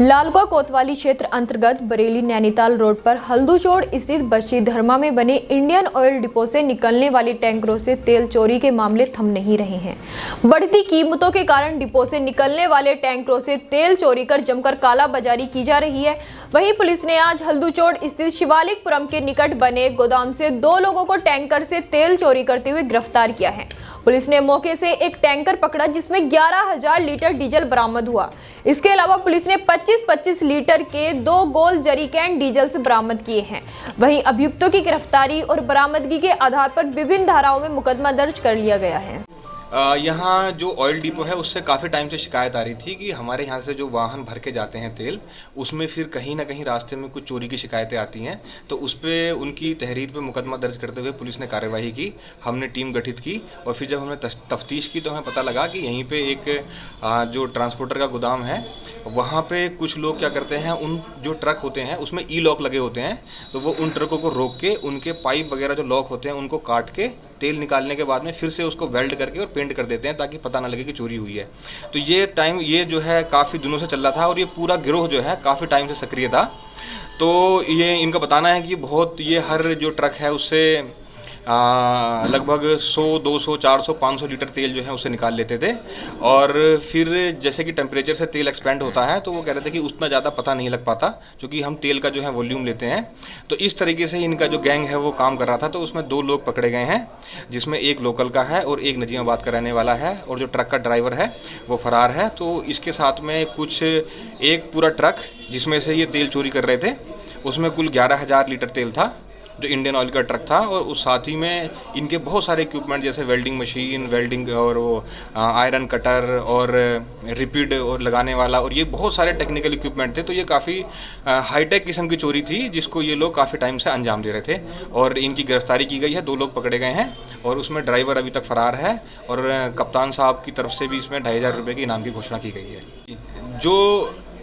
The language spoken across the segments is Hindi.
लालकुआ कोतवाली क्षेत्र अंतर्गत बरेली नैनीताल रोड पर हल्दूचोड़ स्थित बस्ती धर्मा में बने इंडियन ऑयल डिपो से निकलने वाली टैंकरों से तेल चोरी के मामले थम नहीं रहे हैं। बढ़ती कीमतों के कारण डिपो से निकलने वाले टैंकरों से तेल चोरी कर जमकर कालाबाजारी की जा रही है। वहीं पुलिस ने आज हल्दूचोड़ स्थित शिवालिकपुरम के निकट बने गोदाम से 2 लोगों को टैंकर से तेल चोरी करते हुए गिरफ्तार किया है। पुलिस ने मौके से एक टैंकर पकड़ा जिसमें 11,000 लीटर डीजल बरामद हुआ। इसके अलावा पुलिस ने 25-25 लीटर के 2 गोल जरीकैन डीजल से बरामद किए हैं। वहीं अभियुक्तों की गिरफ्तारी और बरामदगी के आधार पर विभिन्न धाराओं में मुकदमा दर्ज कर लिया गया है। यहाँ जो ऑयल डिपो है उससे काफ़ी टाइम से शिकायत आ रही थी कि हमारे यहाँ से जो वाहन भर के जाते हैं तेल, उसमें फिर कहीं ना कहीं रास्ते में कुछ चोरी की शिकायतें आती हैं। तो उस पर उनकी तहरीर पे मुकदमा दर्ज करते हुए पुलिस ने कार्यवाही की। हमने टीम गठित की और फिर जब हमने तफ्तीश की तो हमें पता लगा कि यहीं पे एक जो ट्रांसपोर्टर का गोदाम है वहाँ पे कुछ लोग क्या करते हैं, उन जो ट्रक होते हैं उसमें ई लॉक लगे होते हैं, तो वो उन ट्रकों को रोक के उनके पाइप वगैरह जो लॉक होते हैं उनको काट के तेल निकालने के बाद में फिर से उसको वेल्ड करके और पेंट कर देते हैं ताकि पता ना लगे कि चोरी हुई है। तो ये जो है काफ़ी दिनों से चल रहा था और ये पूरा गिरोह जो है काफ़ी टाइम से सक्रिय था। तो ये इनका बताना है कि बहुत ये हर जो ट्रक है उससे लगभग 100, 200, 400, 500 लीटर तेल जो है उसे निकाल लेते थे। और फिर जैसे कि टेम्परेचर से तेल एक्सपेंड होता है तो वो कह रहे थे कि उतना ज़्यादा पता नहीं लग पाता क्योंकि हम तेल का जो है वॉल्यूम लेते हैं। तो इस तरीके से इनका जो गैंग है वो काम कर रहा था। तो उसमें 2 लोग पकड़े गए हैं जिसमें एक लोकल का है और एक नजीमाबाद का रहने वाला है, और जो ट्रक का ड्राइवर है वो फरार है। तो इसके साथ में एक पूरा ट्रक जिसमें से ये तेल चोरी कर रहे थे उसमें कुल 11,000 लीटर तेल था जो इंडियन ऑयल का ट्रक था। और उस साथ ही में इनके बहुत सारे इक्विपमेंट जैसे वेल्डिंग मशीन, वेल्डिंग और वो आयरन कटर और रिपिड और लगाने वाला, और ये बहुत सारे टेक्निकल इक्विपमेंट थे। तो ये काफ़ी हाईटेक किस्म की चोरी थी जिसको ये लोग काफ़ी टाइम से अंजाम दे रहे थे और इनकी गिरफ्तारी की गई है। 2 लोग पकड़े गए हैं और उसमें ड्राइवर अभी तक फरार है और कप्तान साहब की तरफ से भी इसमें 2,500 रुपये के इनाम की घोषणा की गई है। जो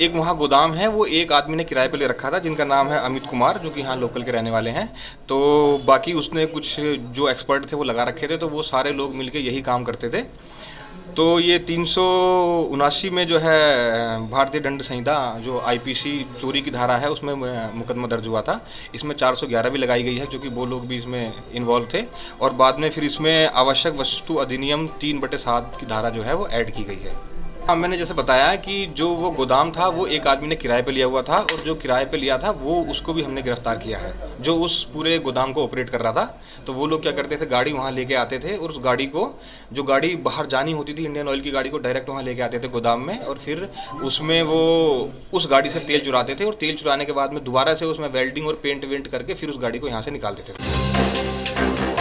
एक वहाँ गोदाम है वो एक आदमी ने किराए पे ले रखा था जिनका नाम है अमित कुमार, जो कि यहाँ लोकल के रहने वाले हैं। तो बाकी उसने कुछ जो एक्सपर्ट थे वो लगा रखे थे, तो वो सारे लोग मिलके यही काम करते थे। तो ये 379 में जो है भारतीय दंड संहिता जो IPC चोरी की धारा है उसमें मुकदमा दर्ज हुआ था। इसमें 411 भी लगाई गई है क्योंकि वो लोग भी इसमें इन्वॉल्व थे। और बाद में फिर इसमें आवश्यक वस्तु अधिनियम 3/7 की धारा जो है वो ऐड की गई है। हाँ, मैंने जैसे बताया कि जो वो गोदाम था वो एक आदमी ने किराए पे लिया हुआ था और जो किराए पे लिया था वो उसको भी हमने गिरफ्तार किया है जो उस पूरे गोदाम को ऑपरेट कर रहा था। तो वो लोग क्या करते थे, गाड़ी वहाँ लेके आते थे और उस गाड़ी को, जो गाड़ी बाहर जानी होती थी इंडियन ऑयल की गाड़ी को, डायरेक्ट वहाँ लेके आते थे गोदाम में और फिर उसमें वो उस गाड़ी से तेल चुराते थे और तेल चुराने के बाद में दोबारा से उसमें वेल्डिंग और पेंट वेंट करके फिर उस गाड़ी को यहाँ से निकाल देते थे।